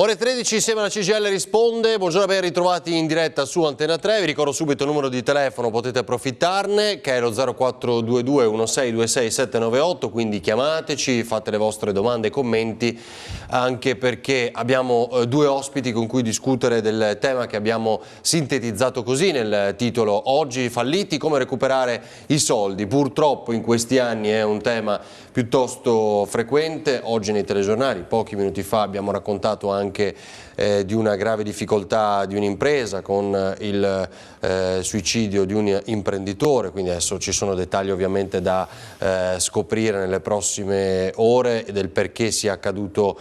Ore 13 insieme alla CGIL risponde, buongiorno, ben ritrovati in diretta su Antena 3, vi ricordo subito il numero di telefono, potete approfittarne, che è lo 0422 1626 798, quindi chiamateci, fate le vostre domande e commenti, anche perché abbiamo due ospiti con cui discutere del tema che abbiamo sintetizzato così nel titolo Oggi falliti, come recuperare i soldi. Purtroppo in questi anni è un tema piuttosto frequente, oggi nei telegiornali, pochi minuti fa abbiamo raccontato anche di una grave difficoltà di un'impresa con il suicidio di un imprenditore, quindi adesso ci sono dettagli ovviamente da scoprire nelle prossime ore del perché sia accaduto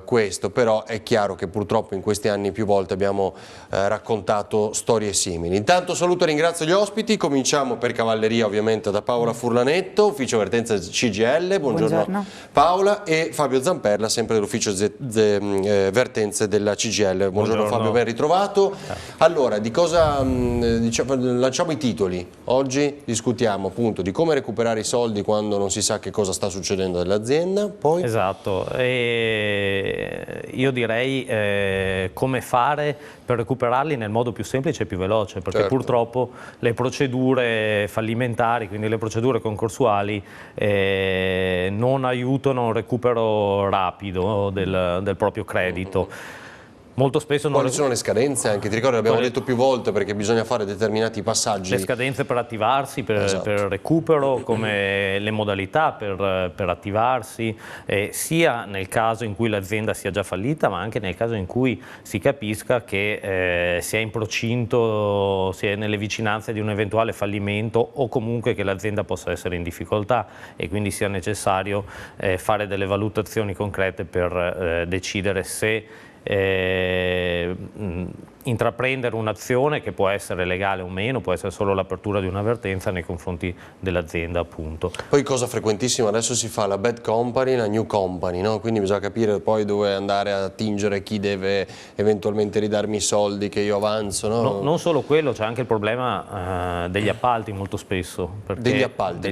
questo, però è chiaro che purtroppo in questi anni più volte abbiamo raccontato storie simili. Intanto saluto e ringrazio gli ospiti, cominciamo per cavalleria ovviamente da Paola Furlanetto, ufficio vertenza CGIL, buongiorno Paola, e Fabio Zamperla, sempre dell'ufficio vertenze della CGIL. Buongiorno Fabio, ben ritrovato. Allora, di cosa lanciamo i titoli? Oggi discutiamo appunto di come recuperare i soldi quando non si sa che cosa sta succedendo nell'azienda. Poi... Esatto, io direi come fare per recuperarli nel modo più semplice e più veloce, perché purtroppo le procedure fallimentari, quindi le procedure concorsuali, non aiutano un recupero rapido del proprio credito. Molto spesso Quali sono le scadenze anche? Ti ricordo, l'abbiamo detto più volte, perché bisogna fare determinati passaggi. Le scadenze per attivarsi, per recupero, come le modalità per attivarsi, sia nel caso in cui l'azienda sia già fallita, ma anche nel caso in cui si capisca che si è in procinto, si è nelle vicinanze di un eventuale fallimento, o comunque che l'azienda possa essere in difficoltà e quindi sia necessario fare delle valutazioni concrete per decidere se intraprendere un'azione che può essere legale o meno, può essere solo l'apertura di un'avvertenza nei confronti dell'azienda, appunto. Poi cosa frequentissima, adesso si fa la bad company, la new company, no? Quindi bisogna capire poi dove andare a attingere, chi deve eventualmente ridarmi i soldi che io avanzo, no? Non solo quello, c'è anche il problema degli appalti molto spesso. Degli appalti?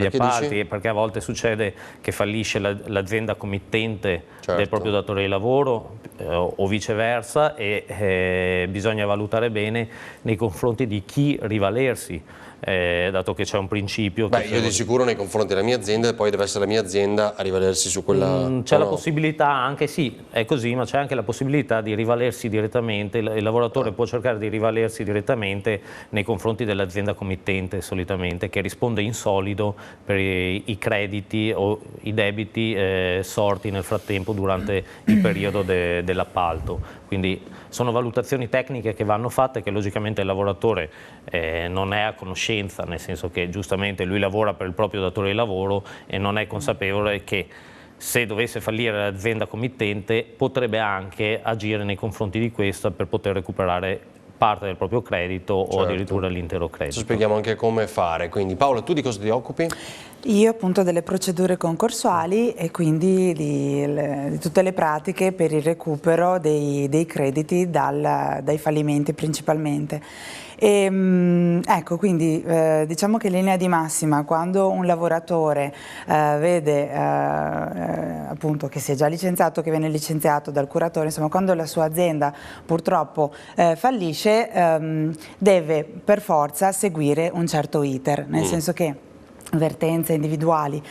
Perché a volte succede che fallisce l'azienda committente del proprio datore di lavoro o viceversa, e bisogna valutare bene nei confronti di chi rivalersi, dato che c'è un principio. Io di sicuro nei confronti della mia azienda, e poi deve essere la mia azienda a rivalersi su quella... C'è la possibilità, anche sì, è così, ma c'è anche la possibilità di rivalersi direttamente, il lavoratore può cercare di rivalersi direttamente nei confronti dell'azienda committente, solitamente, che risponde in solido per i crediti o i debiti sorti nel frattempo durante il periodo dell'appalto. Quindi sono valutazioni tecniche che vanno fatte, che logicamente il lavoratore non è a conoscenza, nel senso che giustamente lui lavora per il proprio datore di lavoro e non è consapevole che se dovesse fallire l'azienda committente potrebbe anche agire nei confronti di questa per poter recuperare parte del proprio credito o addirittura l'intero credito. Ci spieghiamo anche come fare, quindi Paola, tu di cosa ti occupi? Io appunto delle procedure concorsuali e quindi di tutte le pratiche per il recupero dei crediti dai fallimenti principalmente. Ecco, quindi diciamo che in linea di massima, quando un lavoratore vede appunto che si è già licenziato, che viene licenziato dal curatore, insomma quando la sua azienda purtroppo fallisce, deve per forza seguire un certo iter, nel senso che avvertenze individuali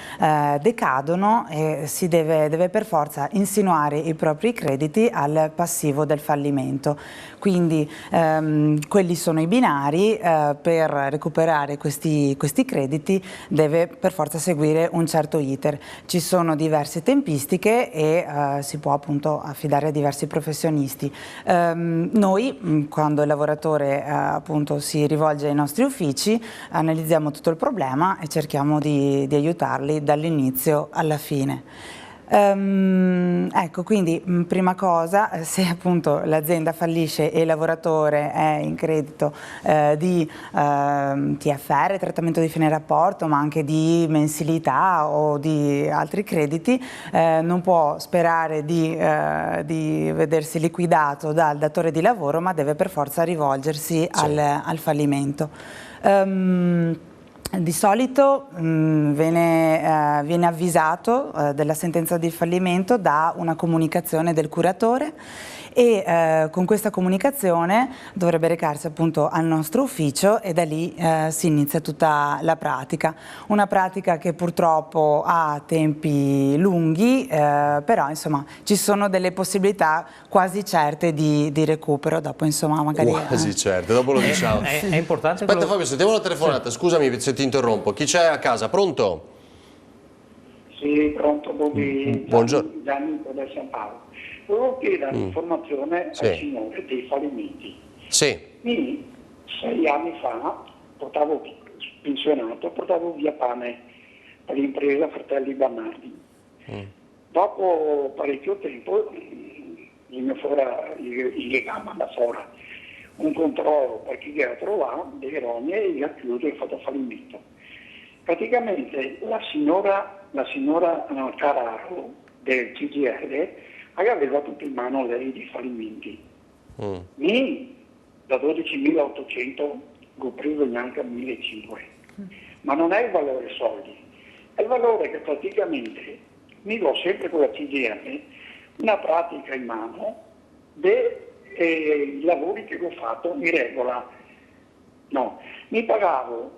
decadono e si deve per forza insinuare i propri crediti al passivo del fallimento. Quindi quelli sono i binari, per recuperare questi crediti deve per forza seguire un certo iter. Ci sono diverse tempistiche e si può appunto affidare a diversi professionisti. Noi, quando il lavoratore appunto si rivolge ai nostri uffici, analizziamo tutto il problema e cerchiamo di aiutarli dall'inizio alla fine. Ecco, quindi prima cosa, se appunto l'azienda fallisce e il lavoratore è in credito di TFR, trattamento di fine rapporto, ma anche di mensilità o di altri crediti, non può sperare di vedersi liquidato dal datore di lavoro, ma deve per forza rivolgersi al fallimento. Di solito viene avvisato della sentenza di fallimento da una comunicazione del curatore e con questa comunicazione dovrebbe recarsi appunto al nostro ufficio e da lì si inizia tutta la pratica. Una pratica che purtroppo ha tempi lunghi, però insomma ci sono delle possibilità quasi certe di recupero, dopo insomma magari... Quasi certe, dopo lo diciamo. È importante. Aspetta Fabio, sentiamo la telefonata, scusami se ti interrompo. Chi c'è a casa? Pronto? Sì, pronto, buongiorno. Gianni da San Paolo. Volevo chiedere un'informazione al signore dei fallimenti. Sì. 6 anni fa, pensionato, portavo via pane per l'impresa Fratelli Bernardi. Dopo parecchio tempo il mio il legame da fuori un controllo per chi era trovato delle rogne e ha chiuso e ha fatto fallimento. Praticamente la signora Cararo del CGR aveva tutto in mano lei di fallimenti. Da 12.800 ho preso neanche 1.500, ma non è il valore soldi, è il valore che praticamente mi do sempre con la CGR una pratica in mano dei lavori che ho fatto in regola. No, mi pagavo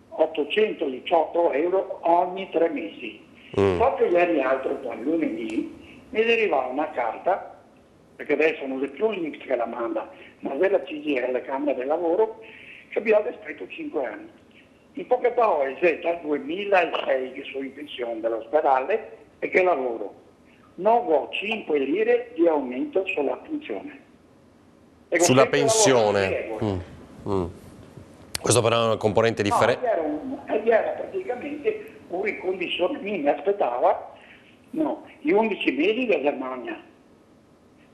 818 euro ogni 3 mesi. Proprio ieri altro, lunedì, mi arrivava una carta, perché adesso non è più l'INPS che la manda, ma della CGR, la Camera del Lavoro, che abbiamo scritto 5 anni. In poche parole, dal 2006 che sono in pensione dall'ospedale e che lavoro, non ho 5 lire di aumento sulla pensione. Sulla pensione? Questo però è una componente differente? No, era praticamente un ricondizionamento, mi aspettava gli 11 mesi da Germania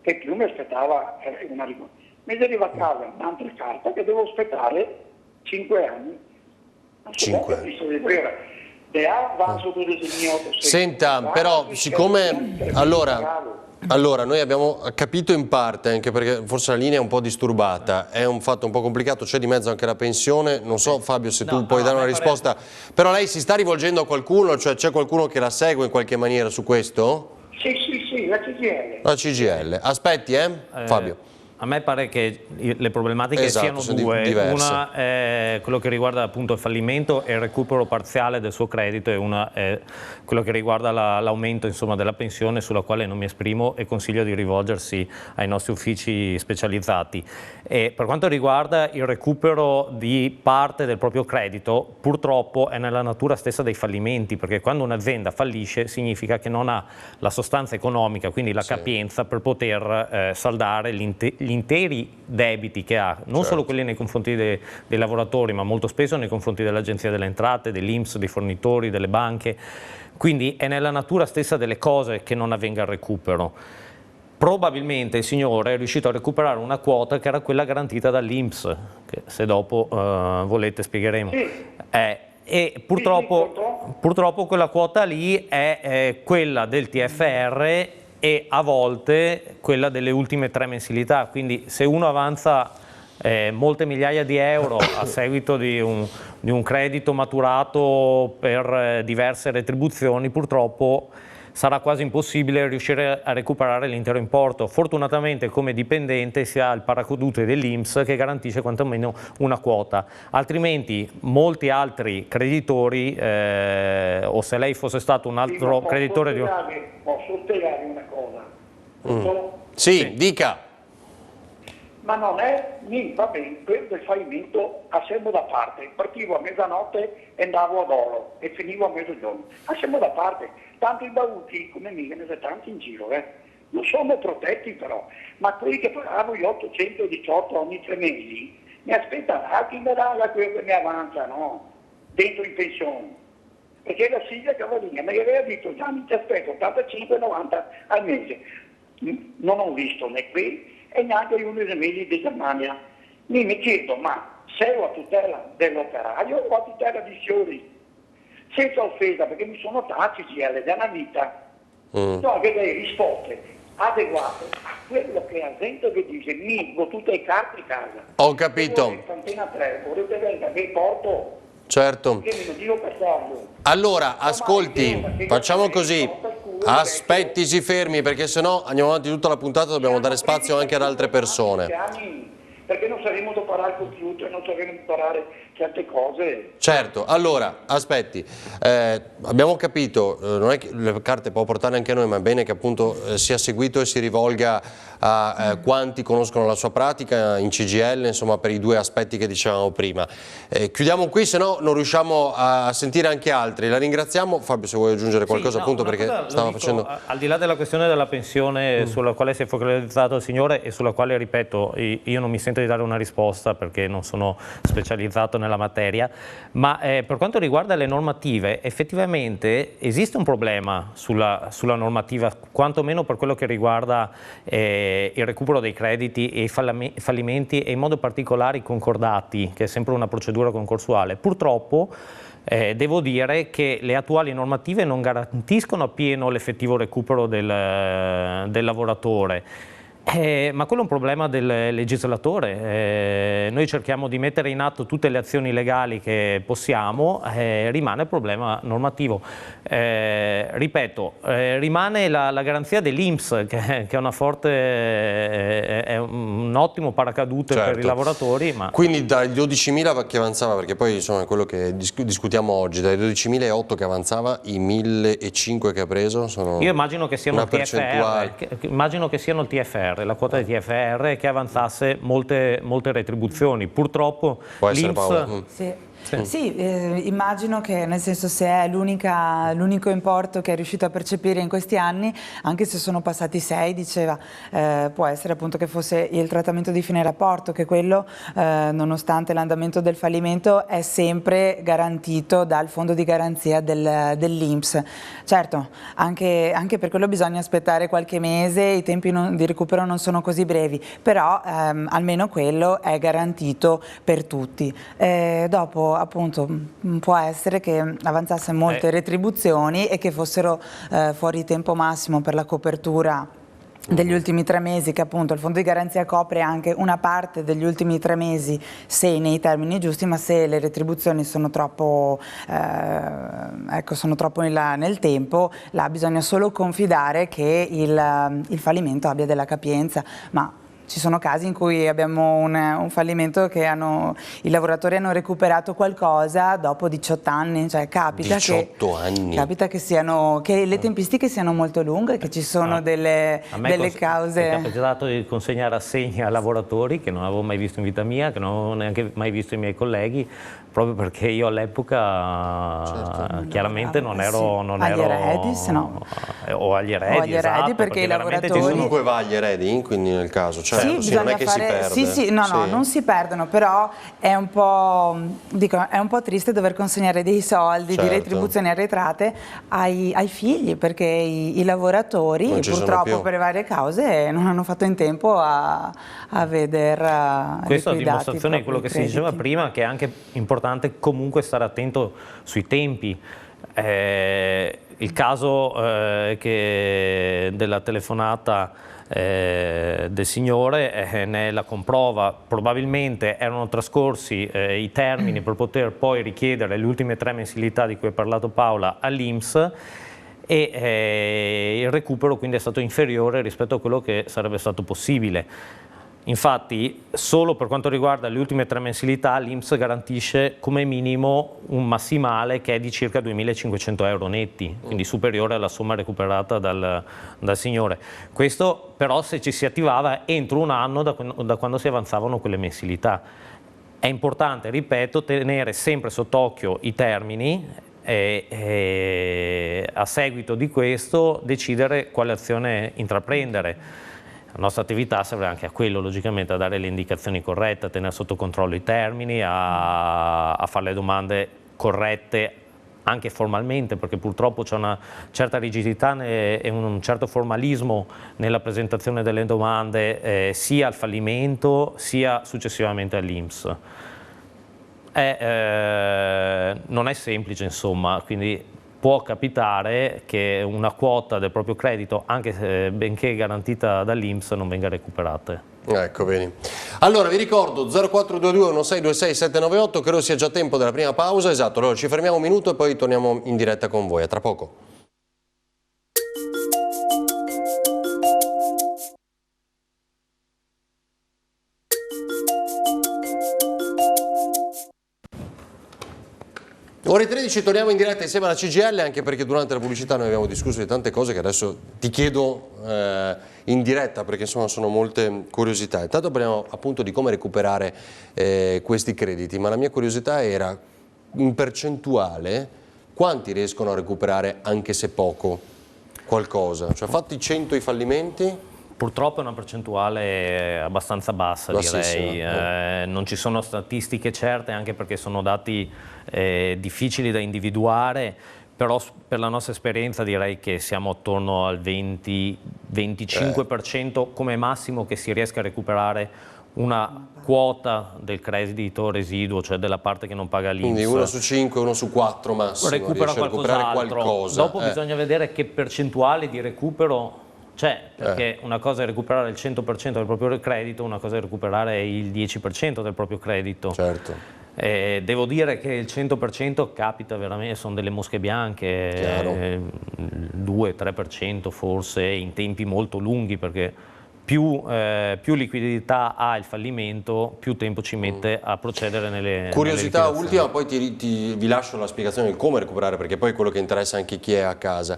e più mi aspettava una ricostruzione. Mi arriva a casa un'altra carta che devo aspettare 5 anni. 5 anni. Senta, però siccome allora noi abbiamo capito in parte, anche perché forse la linea è un po' disturbata, è un fatto un po' complicato, c'è di mezzo anche la pensione, non so Fabio se tu puoi dare una risposta, però lei si sta rivolgendo a qualcuno, cioè c'è qualcuno che la segue in qualche maniera su questo? Sì, la CGL. La CGL, aspetti Fabio. A me pare che le problematiche siano due, diverse. Una è quello che riguarda appunto il fallimento e il recupero parziale del suo credito e una è quello che riguarda l'aumento della pensione, sulla quale non mi esprimo e consiglio di rivolgersi ai nostri uffici specializzati. E per quanto riguarda il recupero di parte del proprio credito, purtroppo è nella natura stessa dei fallimenti, perché quando un'azienda fallisce significa che non ha la sostanza economica, quindi la capienza per poter saldare gli interi debiti che ha, non solo quelli nei confronti dei lavoratori, ma molto spesso nei confronti dell'Agenzia delle Entrate, dell'INPS, dei fornitori, delle banche. Quindi è nella natura stessa delle cose che non avvenga il recupero. Probabilmente il signore è riuscito a recuperare una quota che era quella garantita dall'INPS, che se dopo volete spiegheremo. E purtroppo quella quota lì è quella del TFR e a volte quella delle ultime 3 mensilità, quindi se uno avanza molte migliaia di euro a seguito di un credito maturato per diverse retribuzioni, purtroppo sarà quasi impossibile riuscire a recuperare l'intero importo. Fortunatamente come dipendente si ha il paracadute dell'INPS che garantisce quantomeno una quota, altrimenti molti altri creditori o se lei fosse stato un altro creditore di... Posso spiegare una cosa? Sì, dica. Ma non è, va bene, per il fallimento lasciamo da parte, partivo a mezzanotte e andavo ad Oro e finivo a mezzogiorno, lasciamo da parte, tanto i bavuti come me ne sono tanti in giro, non sono protetti però, ma quelli che pagavo gli 818 ogni 3 mesi, mi aspettano chi mi dà quello che mi avanza, no? Dentro in pensione. perché la Silvia Cavallina mi aveva detto Gianni ti aspetto 85,90 al mese. Non ho visto né qui e neanche gli 11 mesi di Germania. Mi chiedo, ma sei a tutela dell'operaio o a tutela di Fiori? Senza offesa, perché mi sono tacci CGIL della vita. No, avere risposte adeguate a quello che la gente vi dice, mi ho tutte le carte in casa. Ho capito. Antena 3, volete venire che porto? Certo. Che mi dico per farlo. Allora, ascolti, facciamo così, aspetti, si fermi, perché sennò andiamo avanti tutta la puntata, dobbiamo dare spazio anche ad altre persone. Perché non saremo da imparare il computer, non saremo imparare certe cose. Certo, allora, aspetti, abbiamo capito, non è che le carte può portare anche noi, ma è bene che appunto sia seguito e si rivolga a quanti conoscono la sua pratica in CGIL, insomma, per i due aspetti che dicevamo prima. Chiudiamo qui, se no non riusciamo a sentire anche altri. La ringraziamo. Fabio, se vuoi aggiungere qualcosa, Sì, no, appunto, perché stava dico, facendo... Al di là della questione della pensione sulla quale si è focalizzato il signore e sulla quale, ripeto, io non mi sento di dare una risposta perché non sono specializzato nella materia, ma per quanto riguarda le normative, effettivamente esiste un problema sulla normativa, quantomeno per quello che riguarda il recupero dei crediti e i fallimenti e in modo particolare i concordati, che è sempre una procedura concorsuale. Purtroppo devo dire che le attuali normative non garantiscono appieno l'effettivo recupero del lavoratore. Ma quello è un problema del legislatore. Noi cerchiamo di mettere in atto tutte le azioni legali che possiamo, rimane il problema normativo. Ripeto, rimane la garanzia dell'INPS, che è una forte, è un ottimo paracadute per i lavoratori. Ma... Quindi dai 12.000 che avanzava, perché poi insomma è quello che discutiamo oggi, dai 12.008 che avanzava, i 1.500 che ha preso sono... Io immagino che siano una percentuale. immagino che siano il TFR. La quota di TFR che avanzasse molte retribuzioni. Purtroppo può essere, l'INPS... Sì, immagino che, nel senso, se è l'unico importo che è riuscito a percepire in questi anni, anche se sono passati 6, diceva, può essere appunto che fosse il trattamento di fine rapporto, che quello, nonostante l'andamento del fallimento, è sempre garantito dal fondo di garanzia dell'INPS. Certo, anche per quello bisogna aspettare qualche mese, i tempi di recupero non sono così brevi, però almeno quello è garantito per tutti. Dopo appunto può essere che avanzasse molte retribuzioni e che fossero fuori tempo massimo per la copertura degli ultimi 3 mesi, che appunto il fondo di garanzia copre anche una parte degli ultimi 3 mesi se nei termini giusti, ma se le retribuzioni sono troppo, nel tempo, là bisogna solo confidare che il fallimento abbia della capienza. Ma ci sono casi in cui abbiamo un fallimento che i lavoratori hanno recuperato qualcosa dopo 18 anni, cioè capita che le tempistiche siano molto lunghe, che ci sono delle cause. È capitato di consegnare assegni a lavoratori che non avevo mai visto in vita mia, che non avevo neanche mai visto i miei colleghi, proprio perché io all'epoca chiaramente non ero agli eredi, se no. O agli eredi, esatto, perché i lavoratori comunque va agli eredi, quindi nel caso, cioè, sì, non è che si perde. No, non si perdono, però è un po' triste dover consegnare dei soldi di retribuzioni arretrate ai figli, perché i lavoratori purtroppo per varie cause non hanno fatto in tempo a veder questa è la dimostrazione di quello che si diceva prima, che è anche importante comunque stare attento sui tempi. Il caso della telefonata del signore ne è la comprova. Probabilmente erano trascorsi i termini per poter poi richiedere le ultime 3 mensilità di cui ha parlato Paola all'INPS, e il recupero quindi è stato inferiore rispetto a quello che sarebbe stato possibile. Infatti, solo per quanto riguarda le ultime 3 mensilità, l'INPS garantisce come minimo un massimale che è di circa 2.500 euro netti, quindi superiore alla somma recuperata dal signore. Questo però se ci si attivava entro un anno da quando si avanzavano quelle mensilità. È importante, ripeto, tenere sempre sott'occhio i termini e a seguito di questo decidere quale azione intraprendere. La nostra attività serve anche a quello, logicamente, a dare le indicazioni corrette, a tenere sotto controllo i termini, a fare le domande corrette anche formalmente, perché purtroppo c'è una certa rigidità e un certo formalismo nella presentazione delle domande sia al fallimento sia successivamente all'INPS. Non è semplice, insomma, quindi può capitare che una quota del proprio credito, anche se benché garantita dall'INPS, non venga recuperata. Ecco, bene. Allora vi ricordo 0422 1626 798, credo sia già tempo della prima pausa, esatto, allora ci fermiamo un minuto e poi torniamo in diretta con voi, a tra poco. Ore 13 torniamo in diretta insieme alla CGIL, anche perché durante la pubblicità noi abbiamo discusso di tante cose che adesso ti chiedo in diretta, perché insomma sono molte curiosità. Intanto parliamo appunto di come recuperare questi crediti, ma la mia curiosità era in percentuale quanti riescono a recuperare, anche se poco, qualcosa? Cioè fatti 100 i fallimenti? Purtroppo è una percentuale abbastanza bassa, direi. Non ci sono statistiche certe, anche perché sono dati difficili da individuare, però per la nostra esperienza direi che siamo attorno al 20-25% come massimo che si riesca a recuperare una quota del credito residuo, cioè della parte che non paga l'INPS. Quindi 1 su 5, 1 su 4 massimo, recupera riesce a recuperare qualcosa. Dopo bisogna vedere che percentuale di recupero c'è, perché una cosa è recuperare il 100% del proprio credito, una cosa è recuperare il 10% del proprio credito. Certo. Devo dire che il 100% capita veramente, sono delle mosche bianche, 2-3% forse in tempi molto lunghi, perché più liquidità ha il fallimento, più tempo ci mette a procedere nelle Curiosità ultima, poi vi lascio la spiegazione di come recuperare, perché poi è quello che interessa anche chi è a casa.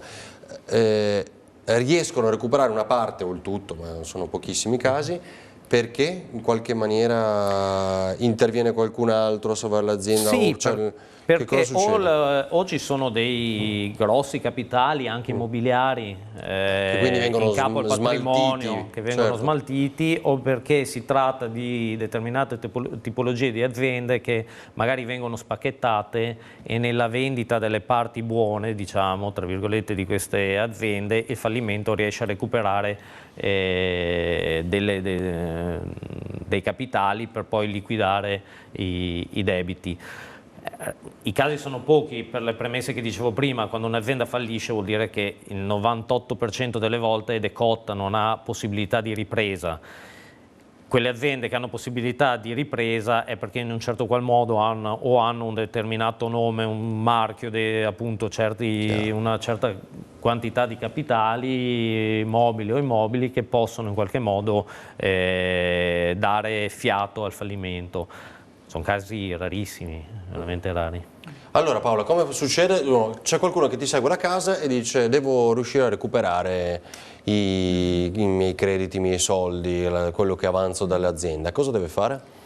Riescono a recuperare una parte o il tutto, ma sono pochissimi casi, perché in qualche maniera interviene qualcun altro a salvare l'azienda? Sì, perché o ci sono dei grossi capitali, anche immobiliari, che quindi vengono in capo al patrimonio, smaltiti, che vengono certo, smaltiti, o perché si tratta di determinate tipologie di aziende che magari vengono spacchettate e nella vendita delle parti buone, diciamo, tra virgolette, di queste aziende, il fallimento riesce a recuperare dei capitali per poi liquidare i debiti. I casi sono pochi per le premesse che dicevo prima. Quando un'azienda fallisce vuol dire che il 98% delle volte è decotta, non ha possibilità di ripresa. Quelle aziende che hanno possibilità di ripresa è perché in un certo qual modo hanno un determinato nome, un marchio, appunto una certa quantità di capitali mobili o immobili che possono in qualche modo dare fiato al fallimento. Sono casi rarissimi, veramente rari. Allora Paola, come succede? C'è qualcuno che ti segue la casa e dice devo riuscire a recuperare i miei crediti, i miei soldi, quello che avanzo dall'azienda. Cosa deve fare?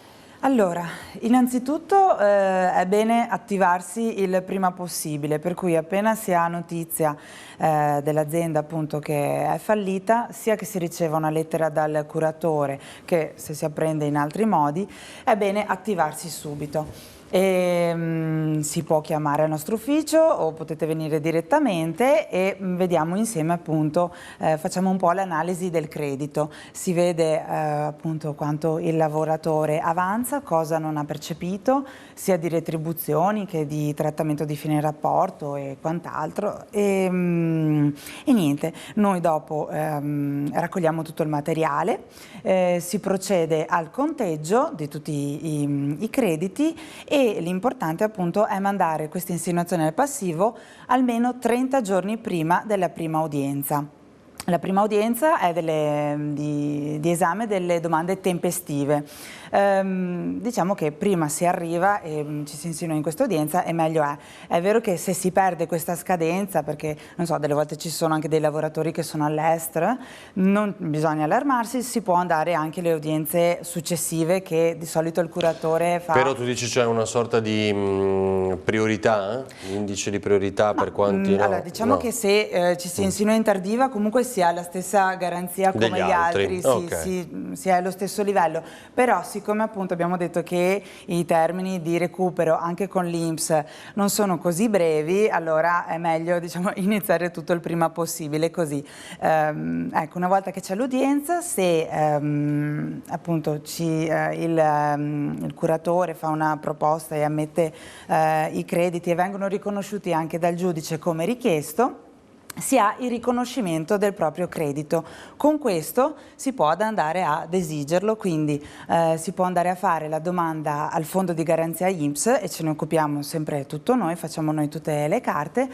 Allora, innanzitutto è bene attivarsi il prima possibile, per cui appena si ha notizia dell'azienda appunto che è fallita, sia che si riceva una lettera dal curatore che se si apprende in altri modi, è bene attivarsi subito. Si può chiamare al nostro ufficio o potete venire direttamente e vediamo insieme appunto, facciamo un po' l'analisi del credito, si vede appunto quanto il lavoratore avanza, cosa non ha percepito, sia di retribuzioni che di trattamento di fine rapporto e quant'altro e niente, noi dopo raccogliamo tutto il materiale, si procede al conteggio di tutti i crediti e l'importante appunto è mandare questa insinuazione al passivo almeno 30 giorni prima della prima udienza. La prima udienza è di esame delle domande tempestive. Diciamo che prima si arriva e ci si insinua in questa udienza e meglio è. È vero che se si perde questa scadenza, perché non so, delle volte ci sono anche dei lavoratori che sono all'estero, non bisogna allarmarsi, si può andare anche alle udienze successive che di solito il curatore fa. Però tu dici c'è una sorta di priorità, indice di priorità per quanti... Allora, diciamo che se ci si insinua in tardiva comunque si ha la stessa garanzia come Degli gli altri, altri. si è allo stesso livello, però siccome appunto abbiamo detto che i termini di recupero anche con l'INPS non sono così brevi, allora è meglio, diciamo, iniziare tutto il prima possibile, così. Ecco, una volta che c'è l'udienza, se appunto il curatore fa una proposta e ammette i crediti e vengono riconosciuti anche dal giudice come richiesto, si ha il riconoscimento del proprio credito. Con questo si può andare ad esigerlo, quindi si può andare a fare la domanda al fondo di garanzia INPS e ce ne occupiamo sempre tutto noi, facciamo noi tutte le carte.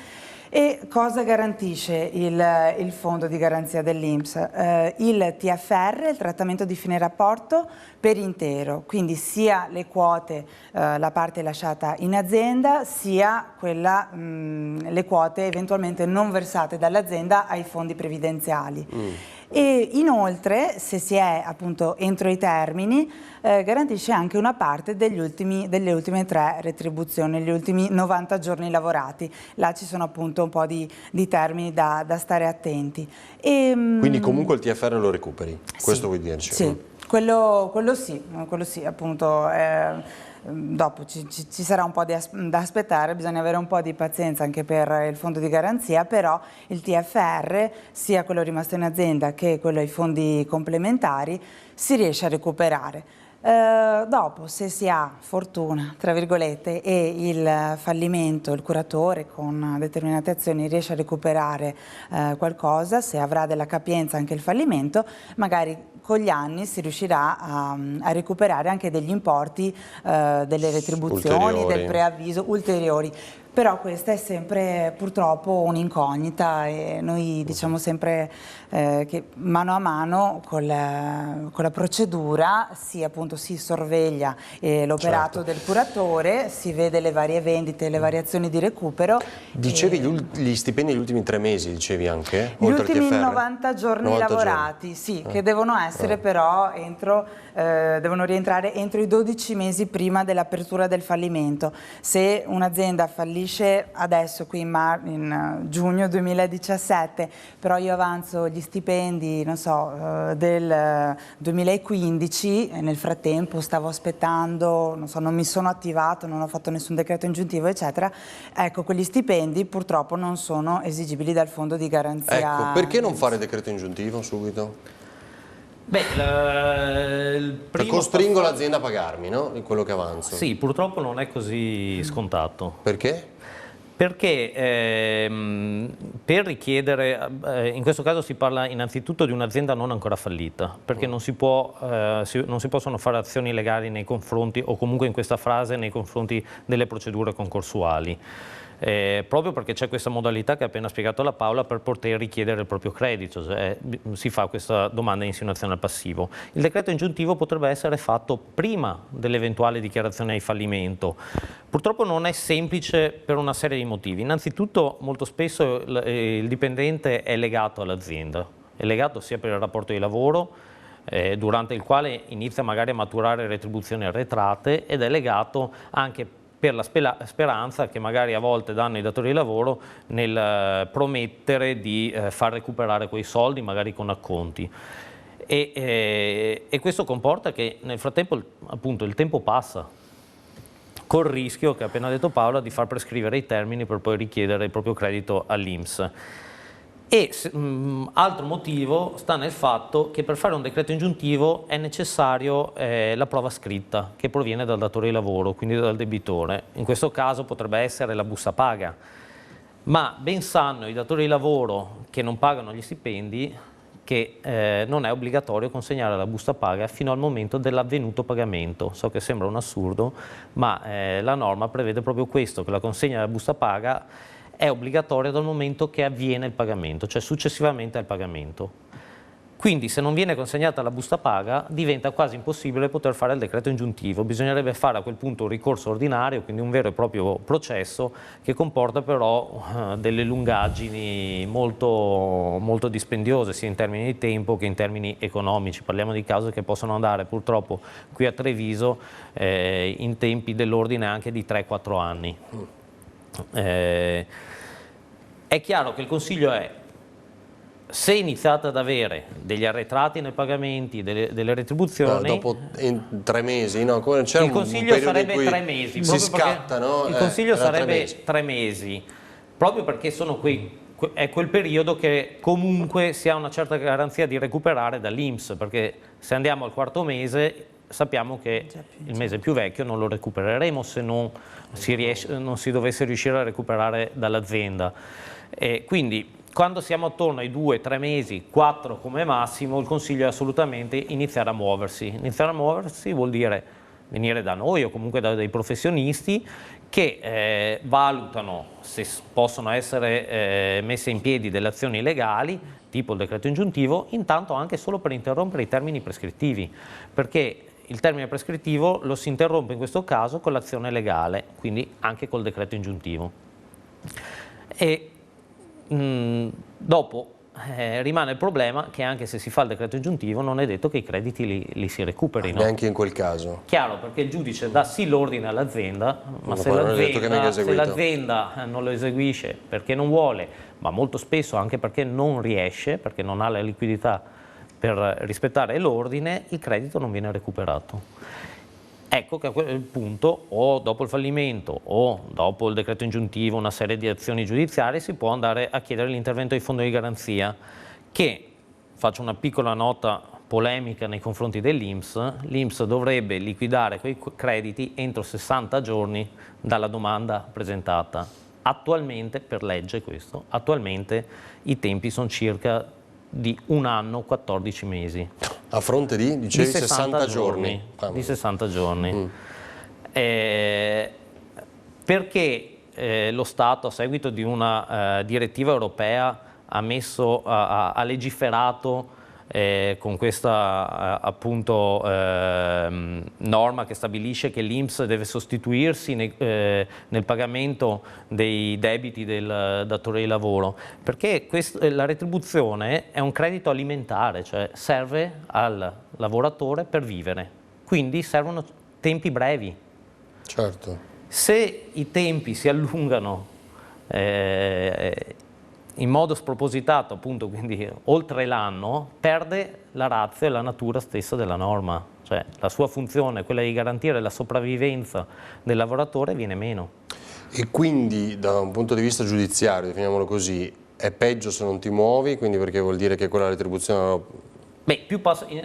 E cosa garantisce il fondo di garanzia dell'INPS? Il TFR, il trattamento di fine rapporto per intero, quindi sia le quote, la parte lasciata in azienda, sia le quote eventualmente non versate dall'azienda ai fondi previdenziali. E inoltre, se si è appunto entro i termini, garantisce anche una parte delle ultime 3 retribuzioni, gli ultimi 90 giorni lavorati. Là ci sono appunto un po' di termini da stare attenti. Quindi comunque il TFR lo recuperi, questo vuoi dirci? Sì, quello sì, appunto. Dopo ci sarà un po' da aspettare, bisogna avere un po' di pazienza anche per il fondo di garanzia, però il TFR, sia quello rimasto in azienda che quello ai fondi complementari, si riesce a recuperare. Dopo, se si ha fortuna, tra virgolette, e il fallimento, il curatore con determinate azioni riesce a recuperare qualcosa, se avrà della capienza anche il fallimento, magari con gli anni si riuscirà a recuperare anche degli importi delle retribuzioni, del preavviso ulteriori. Però questa è sempre purtroppo un'incognita e noi diciamo sempre che mano a mano con la procedura si sorveglia l'operato del curatore, si vede le varie vendite, le variazioni di recupero. Dicevi gli stipendi degli ultimi 3 mesi, dicevi anche? Gli ultimi 90 giorni lavorati, sì, che devono essere però devono rientrare entro i 12 mesi prima dell'apertura del fallimento. Se un'azienda fallisce adesso qui in giugno 2017, però io avanzo gli stipendi, non so, del 2015 e nel frattempo stavo aspettando, non so, non mi sono attivato, non ho fatto nessun decreto ingiuntivo, eccetera, ecco, quegli stipendi purtroppo non sono esigibili dal fondo di garanzia. Ecco, perché non fare decreto ingiuntivo subito? Beh, costringo l'azienda a pagarmi, no? Di quello che avanzo. Sì, purtroppo non è così scontato. Perché? Perché per richiedere, in questo caso si parla innanzitutto di un'azienda non ancora fallita, perché non si possono fare azioni legali nei confronti, o comunque in questa fase nei confronti delle procedure concorsuali. Proprio perché c'è questa modalità che ha appena spiegato la Paola per poter richiedere il proprio credito, cioè si fa questa domanda di insinuazione al passivo. Il decreto ingiuntivo potrebbe essere fatto prima dell'eventuale dichiarazione di fallimento. Purtroppo non è semplice per una serie di motivi. Innanzitutto molto spesso il dipendente è legato all'azienda, è legato sia per il rapporto di lavoro, durante il quale inizia magari a maturare retribuzioni arretrate, ed è legato anche per la speranza che magari a volte danno i datori di lavoro nel promettere di far recuperare quei soldi magari con acconti. E questo comporta che nel frattempo appunto il tempo passa, col rischio, che ha appena detto Paola, di far prescrivere i termini per poi richiedere il proprio credito all'INPS. E altro motivo sta nel fatto che per fare un decreto ingiuntivo è necessario la prova scritta che proviene dal datore di lavoro, quindi dal debitore. In questo caso potrebbe essere la busta paga, ma ben sanno i datori di lavoro che non pagano gli stipendi che non è obbligatorio consegnare la busta paga fino al momento dell'avvenuto pagamento. So che sembra un assurdo, ma la norma prevede proprio questo, che la consegna della busta paga è obbligatoria dal momento che avviene il pagamento, cioè successivamente al pagamento. Quindi se non viene consegnata la busta paga diventa quasi impossibile poter fare il decreto ingiuntivo, bisognerebbe fare a quel punto un ricorso ordinario, quindi un vero e proprio processo che comporta però delle lungaggini molto, molto dispendiose sia in termini di tempo che in termini economici. Parliamo di cause che possono andare purtroppo qui a Treviso in tempi dell'ordine anche di 3-4 anni. È chiaro che il consiglio è se iniziate ad avere degli arretrati nei pagamenti, delle retribuzioni, dopo 3 mesi, no? C'è il consiglio sarebbe 3 mesi. Si scatta, no? Il consiglio sarebbe 3 mesi. 3 mesi, proprio perché è quel periodo che comunque si ha una certa garanzia di recuperare dall'INPS, perché se andiamo al 4º mese sappiamo che il mese più vecchio non lo recupereremo se non si dovesse riuscire a recuperare dall'azienda. Quindi quando siamo attorno ai 2-3 mesi, 4 come massimo, il consiglio è assolutamente iniziare a muoversi. Iniziare a muoversi vuol dire venire da noi o comunque da dei professionisti che valutano se possono essere messe in piedi delle azioni legali, tipo il decreto ingiuntivo, intanto anche solo per interrompere i termini prescrittivi, perché il termine prescrittivo lo si interrompe in questo caso con l'azione legale, quindi anche col decreto ingiuntivo. E dopo rimane il problema che anche se si fa il decreto ingiuntivo non è detto che i crediti li si recuperino. Neanche in quel caso. Chiaro, perché il giudice dà sì l'ordine all'azienda, ma se l'azienda non lo eseguisce perché non vuole, ma molto spesso anche perché non riesce, perché non ha la liquidità per rispettare l'ordine, il credito non viene recuperato. Ecco che a quel punto, o dopo il fallimento o dopo il decreto ingiuntivo, una serie di azioni giudiziarie, si può andare a chiedere l'intervento del fondo di garanzia, che, faccio una piccola nota polemica nei confronti dell'INPS, l'INPS dovrebbe liquidare quei crediti entro 60 giorni dalla domanda presentata. Attualmente, per legge questo, attualmente i tempi sono circa di 1 anno, 14 mesi. A fronte di, dicevi, 60 giorni. Di 60 giorni. Perché lo Stato, a seguito di una direttiva europea, ha legiferato con questa appunto norma che stabilisce che l'INPS deve sostituirsi nel pagamento dei debiti del datore di lavoro, perché la retribuzione è un credito alimentare, cioè serve al lavoratore per vivere, quindi servono tempi brevi. Certo. Se i tempi si allungano in modo spropositato, appunto, quindi oltre l'anno, perde la ratio e la natura stessa della norma, cioè la sua funzione, quella di garantire la sopravvivenza del lavoratore, viene meno. E quindi da un punto di vista giudiziario, definiamolo così, è peggio se non ti muovi, quindi perché vuol dire che quella retribuzione... Beh,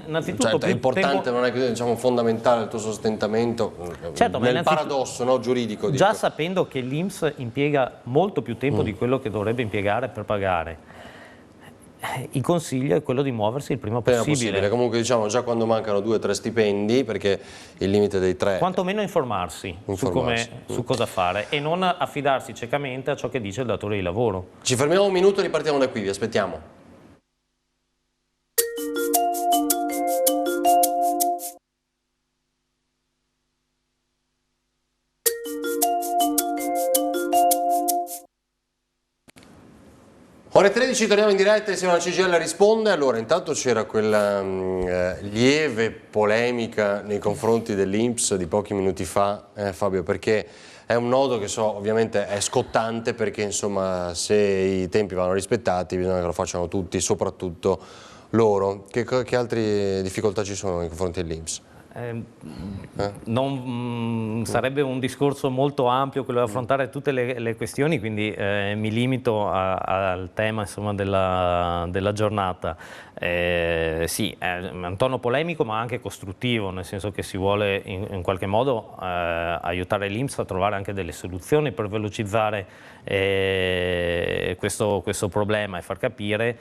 innanzitutto certo, è importante, non è che, diciamo, fondamentale il tuo sostentamento, certo, nel paradosso, no, giuridico. Già dico. sapendo che l'INPS impiega molto più tempo di quello che dovrebbe impiegare per pagare, il consiglio è quello di muoversi il prima possibile. Comunque, diciamo, già quando mancano 2 o 3 stipendi, perché il limite dei 3... Quantomeno informarsi. Su cosa fare e non affidarsi ciecamente a ciò che dice il datore di lavoro. Ci fermiamo un minuto e ripartiamo da qui, vi aspettiamo. Ore 13, torniamo in diretta insieme alla CGIL risponde. Allora, intanto c'era quella lieve polemica nei confronti dell'INPS di pochi minuti fa, Fabio, perché è un nodo che so ovviamente è scottante, perché insomma se i tempi vanno rispettati bisogna che lo facciano tutti, soprattutto loro. Che altre difficoltà ci sono nei confronti dell'INPS? Sarebbe un discorso molto ampio quello di affrontare tutte le questioni, quindi mi limito al tema, insomma, della giornata. Sì, è un tono polemico ma anche costruttivo, nel senso che si vuole in qualche modo aiutare l'INPS a trovare anche delle soluzioni per velocizzare questo problema e far capire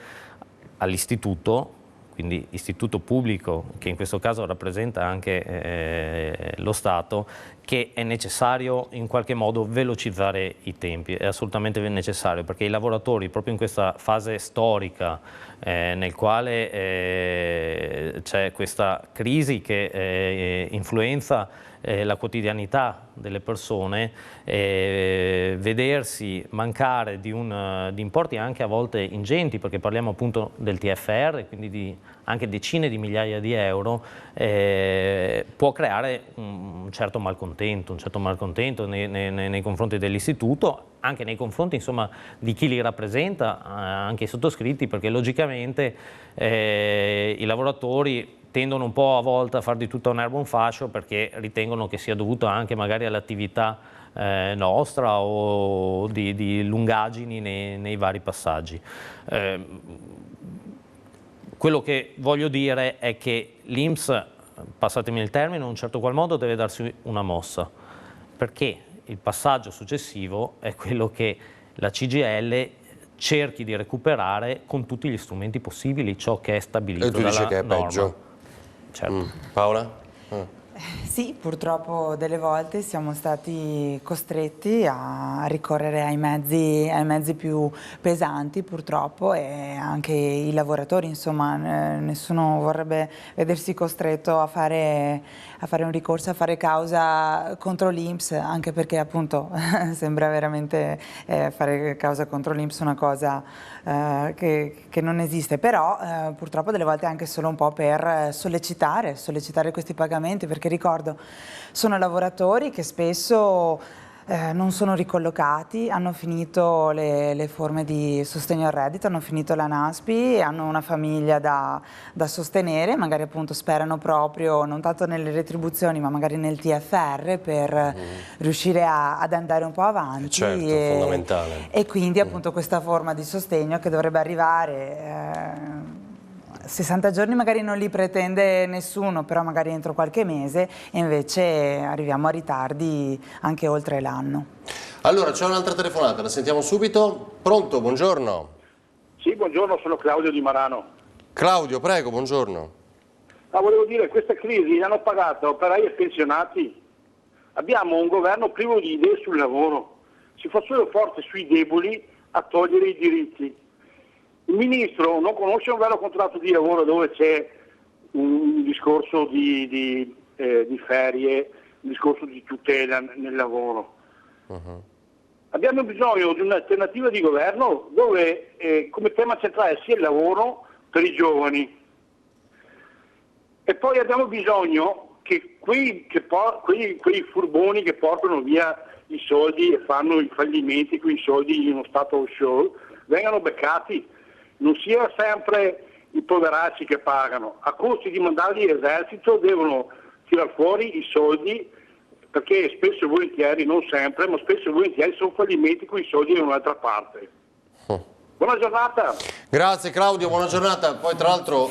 all'istituto, quindi istituto pubblico, che in questo caso rappresenta anche lo Stato, che è necessario in qualche modo velocizzare i tempi, è assolutamente necessario, perché i lavoratori proprio in questa fase storica nel quale c'è questa crisi che influenza la quotidianità delle persone, vedersi mancare di importi anche a volte ingenti, perché parliamo appunto del TFR, quindi di anche decine di migliaia di euro, può creare un certo malcontento nei confronti dell'istituto, anche nei confronti insomma di chi li rappresenta, anche i sottoscritti, perché logicamente i lavoratori tendono un po' a volte a far di tutta un'erba un fascio, perché ritengono che sia dovuto anche magari all'attività nostra o di lungaggini nei vari passaggi. Quello che voglio dire è che l'INPS, passatemi il termine, in un certo qual modo deve darsi una mossa, perché il passaggio successivo è quello che la CGIL cerchi di recuperare con tutti gli strumenti possibili ciò che è stabilito dalla norma. E tu dici che è peggio? Certo. Paola? Sì, purtroppo delle volte siamo stati costretti a ricorrere ai mezzi più pesanti, purtroppo, e anche i lavoratori, insomma, nessuno vorrebbe vedersi costretto a fare un ricorso, a fare causa contro l'INPS, anche perché appunto sembra veramente fare causa contro l'INPS una cosa che non esiste, però purtroppo delle volte anche solo un po' per sollecitare questi pagamenti, perché ricordo, sono lavoratori che spesso non sono ricollocati, hanno finito le forme di sostegno al reddito, hanno finito la NASPI, hanno una famiglia da sostenere, magari appunto sperano proprio non tanto nelle retribuzioni ma magari nel TFR per riuscire ad andare un po' avanti. Certo, è fondamentale. E quindi appunto questa forma di sostegno che dovrebbe arrivare 60 giorni magari non li pretende nessuno, però magari entro qualche mese, e invece arriviamo a ritardi anche oltre l'anno. Allora, c'è un'altra telefonata, la sentiamo subito. Pronto, buongiorno. Sì, buongiorno, sono Claudio di Marano. Claudio, prego, buongiorno. Volevo dire, questa crisi hanno pagato operai e pensionati. Abbiamo un governo privo di idee sul lavoro. Si fa solo forte sui deboli a togliere i diritti. Il ministro non conosce un vero contratto di lavoro dove c'è un discorso di ferie, un discorso di tutela nel lavoro. Abbiamo bisogno di un'alternativa di governo dove come tema centrale sia il lavoro per i giovani. E poi abbiamo bisogno che quei furboni che portano via i soldi e fanno i fallimenti con i soldi in uno stato offshore vengano beccati. Non sia sempre i poveracci che pagano, a costi di mandarli all'esercito devono tirar fuori i soldi, perché spesso e volentieri, non sempre, ma spesso e volentieri sono fallimenti con i soldi in un'altra parte. Buona giornata. Grazie Claudio, buona giornata. Poi tra l'altro,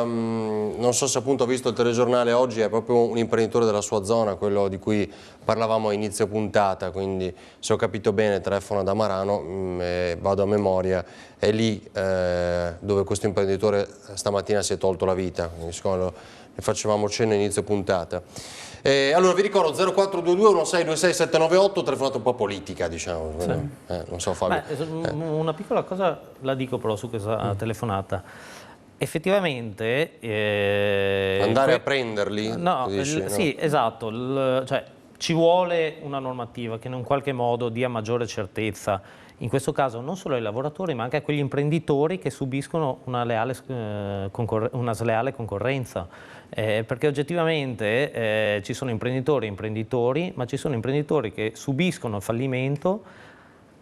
non so se appunto ha visto il telegiornale oggi, è proprio un imprenditore della sua zona, quello di cui parlavamo a inizio puntata, quindi se ho capito bene telefono da Marano, vado a memoria, è lì dove questo imprenditore stamattina si è tolto la vita, quindi ne facevamo cenno a inizio puntata. Allora vi ricordo 0422 1626 798, telefonata un po' politica, diciamo. Sì. Non so Fabio. Una piccola cosa la dico però su questa telefonata. Effettivamente andare a prenderli? No, dici, no? Sì, esatto, cioè ci vuole una normativa che in un qualche modo dia maggiore certezza, in questo caso non solo ai lavoratori ma anche a quegli imprenditori che subiscono una sleale concorrenza. Perché oggettivamente ci sono imprenditori e imprenditori, ma ci sono imprenditori che subiscono il fallimento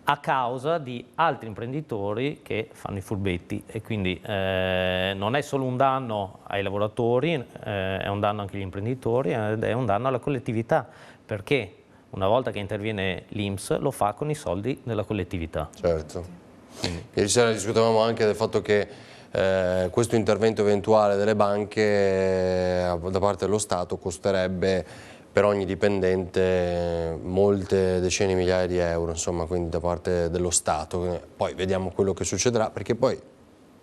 a causa di altri imprenditori che fanno i furbetti, e quindi non è solo un danno ai lavoratori, è un danno anche agli imprenditori ed è un danno alla collettività, perché una volta che interviene l'INPS lo fa con i soldi della collettività. Certo. Ieri sera discutevamo anche del fatto che questo intervento eventuale delle banche da parte dello Stato costerebbe per ogni dipendente molte decine di migliaia di euro, insomma, quindi da parte dello Stato. Poi vediamo quello che succederà, perché poi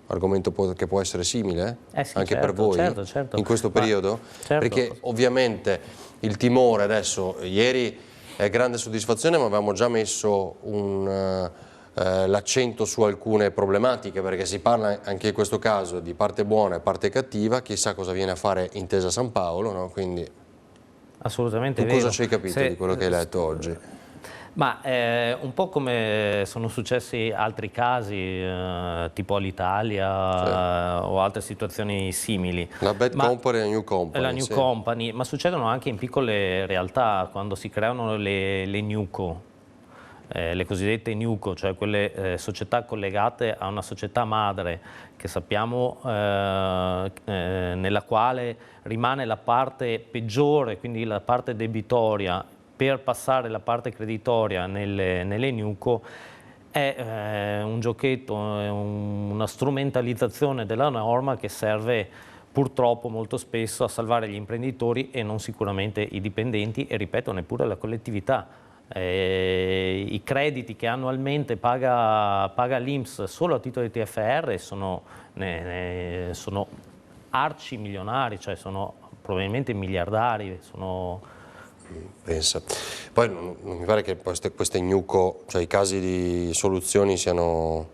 argomento che può essere simile sì, anche certo, per voi certo. in questo periodo, certo. Perché ovviamente il timore adesso, ieri è grande soddisfazione, ma avevamo già messo l'accento su alcune problematiche, perché si parla anche in questo caso di parte buona e parte cattiva, chissà cosa viene a fare Intesa San Paolo, no? Quindi Assolutamente Tu vero. cosa ci hai capito di quello che hai letto oggi? Ma un po' come sono successi altri casi, tipo all'Italia o altre situazioni simili. La bad company e la new company. La new company, ma succedono anche in piccole realtà, quando si creano le newco, le cosiddette newco, cioè quelle società collegate a una società madre che sappiamo nella quale rimane la parte peggiore, quindi la parte debitoria, per passare la parte creditoria nelle newco. È un giochetto, è una strumentalizzazione della norma che serve purtroppo molto spesso a salvare gli imprenditori e non sicuramente i dipendenti e, ripeto, neppure la collettività. I crediti che annualmente paga l'INPS solo a titolo di TFR sono arcimilionari, cioè sono probabilmente miliardari. Pensa. Poi non mi pare che queste newco, cioè i casi di soluzioni siano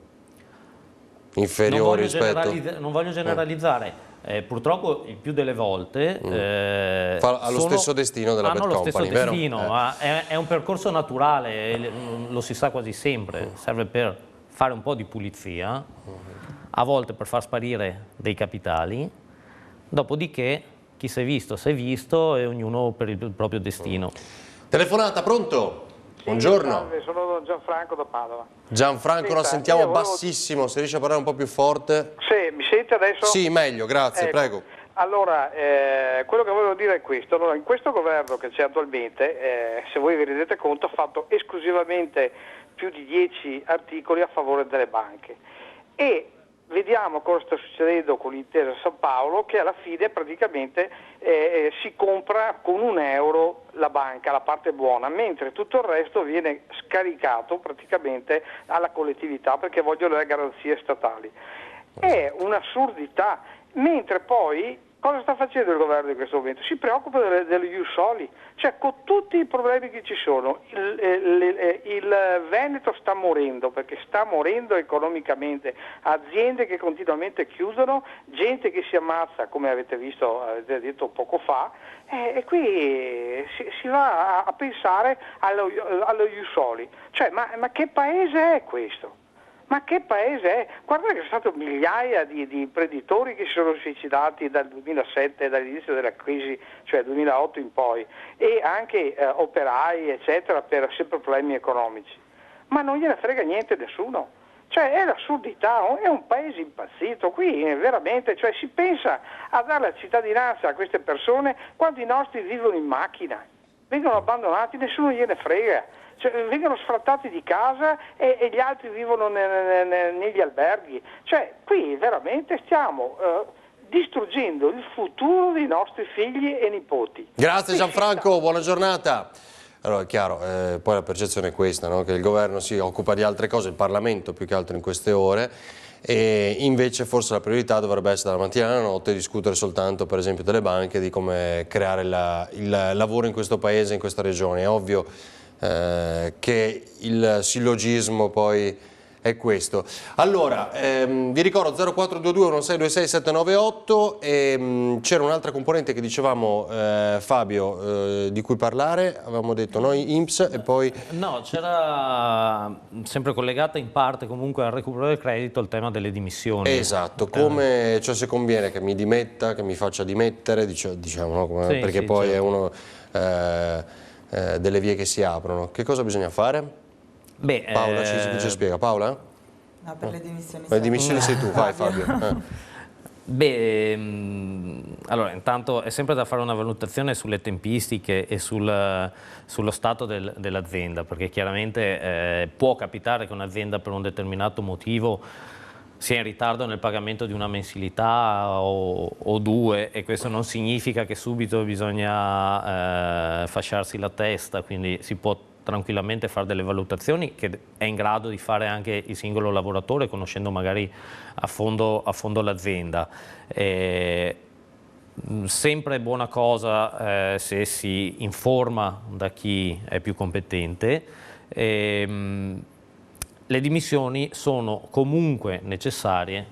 inferiori rispetto... Non voglio generalizzare. Purtroppo il più delle volte ha lo stesso destino della bad company, hanno lo stesso vero? destino, ma è un percorso naturale, lo si sa quasi sempre, serve per fare un po' di pulizia, a volte per far sparire dei capitali, dopodiché chi si è visto e ognuno per il proprio destino. Telefonata, pronto? Buongiorno. Salve, sono Gianfranco da Padova. Gianfranco, la sentiamo bassissimo, se riesci a parlare un po' più forte. Sì, mi sente adesso? Sì, meglio, grazie, prego. Allora, quello che volevo dire è questo. Allora, in questo governo che c'è attualmente, se voi vi rendete conto, ha fatto esclusivamente più di 10 articoli a favore delle banche. E vediamo cosa sta succedendo con l'Intesa San Paolo, che alla fine praticamente si compra con €1 la banca, la parte buona, mentre tutto il resto viene scaricato praticamente alla collettività perché vogliono le garanzie statali. È un'assurdità, mentre poi cosa sta facendo il governo in questo momento? Si preoccupa dello ius soli, cioè con tutti i problemi che ci sono, il Veneto sta morendo perché sta morendo economicamente, aziende che continuamente chiudono, gente che si ammazza, come avete visto, avete detto poco fa, e qui si va a pensare allo ius soli. Cioè, ma che paese è questo? Ma che paese è? Guardate che sono state migliaia di imprenditori che si sono suicidati dal 2007, dall'inizio della crisi, cioè 2008 in poi, e anche operai, eccetera, per sempre problemi economici. Ma non gliene frega niente nessuno. Cioè è l'assurdità, è un paese impazzito. Qui veramente, cioè, si pensa a dare la cittadinanza a queste persone quando i nostri vivono in macchina, vengono abbandonati, nessuno gliene frega. Cioè, vengono sfrattati di casa e gli altri vivono negli alberghi. Cioè, qui veramente stiamo distruggendo il futuro dei nostri figli e nipoti. Grazie Gianfranco, buona giornata. Allora è chiaro, poi la percezione è questa, no? Che il governo si occupa di altre cose, il Parlamento più che altro in queste ore, e invece forse la priorità dovrebbe essere dalla mattina alla notte discutere soltanto per esempio delle banche, di come creare il lavoro in questo paese, in questa regione. È ovvio che il sillogismo poi è questo. Allora, vi ricordo 0422 1626 798 e c'era un'altra componente che dicevamo, Fabio, di cui parlare, avevamo detto noi INPS e poi... No, c'era sempre collegata in parte comunque al recupero del credito il tema delle dimissioni. Esatto, come, cioè se conviene che mi dimetta, che mi faccia dimettere, diciamo, no? Sì, perché sì, poi certo. è uno... delle vie che si aprono. Che cosa bisogna fare? Beh, Paola ci spiega. Paola? No, per le dimissioni. Le dimissioni sei tu, vai Fabio. Beh, allora intanto è sempre da fare una valutazione sulle tempistiche e sullo stato dell'azienda, perché chiaramente può capitare che un'azienda per un determinato motivo sia in ritardo nel pagamento di una mensilità o due, e questo non significa che subito bisogna fasciarsi la testa, quindi si può tranquillamente fare delle valutazioni che è in grado di fare anche il singolo lavoratore, conoscendo magari a fondo l'azienda. Sempre buona cosa se si informa da chi è più competente. Le dimissioni sono comunque necessarie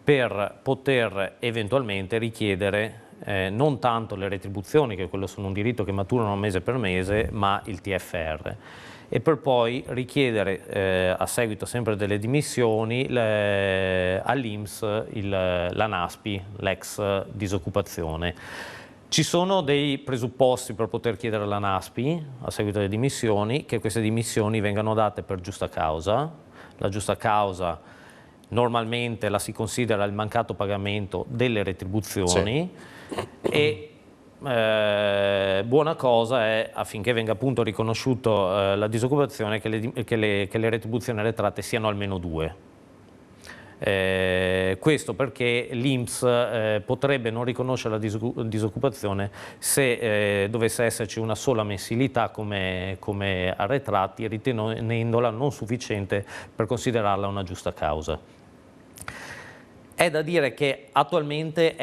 per poter eventualmente richiedere non tanto le retribuzioni, che quello sono un diritto che maturano mese per mese, ma il TFR. E per poi richiedere, a seguito sempre delle dimissioni, all'INPS la NASPI, l'ex disoccupazione. Ci sono dei presupposti per poter chiedere alla NASPI, a seguito delle dimissioni, che queste dimissioni vengano date per giusta causa. La giusta causa normalmente la si considera il mancato pagamento delle retribuzioni, sì. E buona cosa è, affinché venga appunto riconosciuto la disoccupazione, che le retribuzioni arretrate siano almeno 2. Questo perché l'INPS potrebbe non riconoscere la disoccupazione se dovesse esserci una sola mensilità come arretrati, ritenendola non sufficiente per considerarla una giusta causa. È da dire che attualmente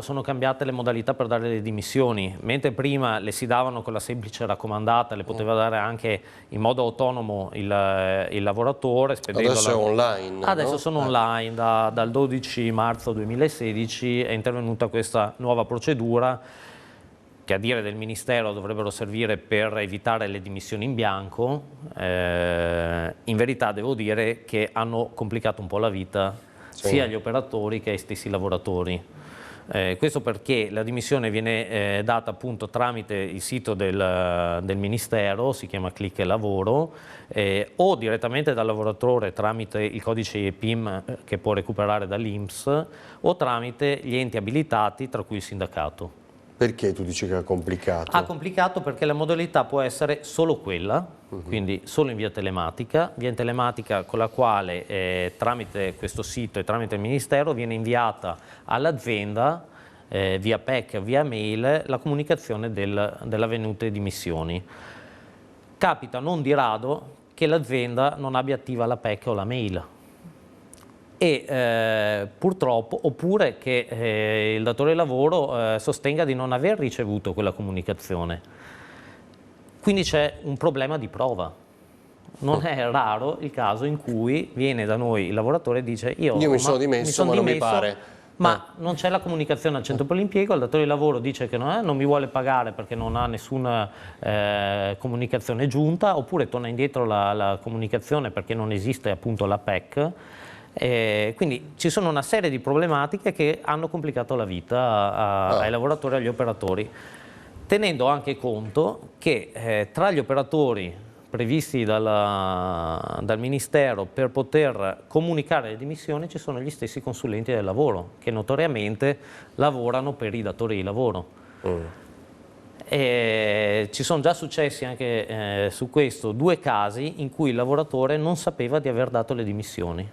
sono cambiate le modalità per dare le dimissioni, mentre prima le si davano con la semplice raccomandata, le poteva dare anche in modo autonomo il lavoratore. Adesso è online. Adesso no? sono online, dal 12 marzo 2016 è intervenuta questa nuova procedura, che a dire del Ministero dovrebbero servire per evitare le dimissioni in bianco. In verità devo dire che hanno complicato un po' la vita, sì, sia agli operatori che ai stessi lavoratori. Questo perché la dimissione viene data appunto tramite il sito del Ministero, si chiama Click e Lavoro, o direttamente dal lavoratore tramite il codice PIM che può recuperare dall'INPS, o tramite gli enti abilitati, tra cui il sindacato. Perché tu dici che è complicato? Ha complicato perché la modalità può essere solo quella, quindi solo in via telematica con la quale tramite questo sito e tramite il Ministero viene inviata all'azienda via PEC, via mail, la comunicazione dell'avvenute dimissioni. Capita non di rado che l'azienda non abbia attiva la PEC o la mail. E purtroppo, oppure che il datore di lavoro sostenga di non aver ricevuto quella comunicazione. Quindi c'è un problema di prova. Non è raro il caso in cui viene da noi il lavoratore e dice io mi sono dimesso, ma non mi pare. Ma non c'è la comunicazione al centro per l'impiego, il datore di lavoro dice che non mi vuole pagare perché non ha nessuna comunicazione giunta, oppure torna indietro la comunicazione perché non esiste appunto la PEC. Quindi ci sono una serie di problematiche che hanno complicato la vita ai lavoratori e agli operatori, tenendo anche conto che tra gli operatori previsti dal Ministero per poter comunicare le dimissioni ci sono gli stessi consulenti del lavoro che notoriamente lavorano per i datori di lavoro. E ci sono già successi anche su questo 2 casi in cui il lavoratore non sapeva di aver dato le dimissioni.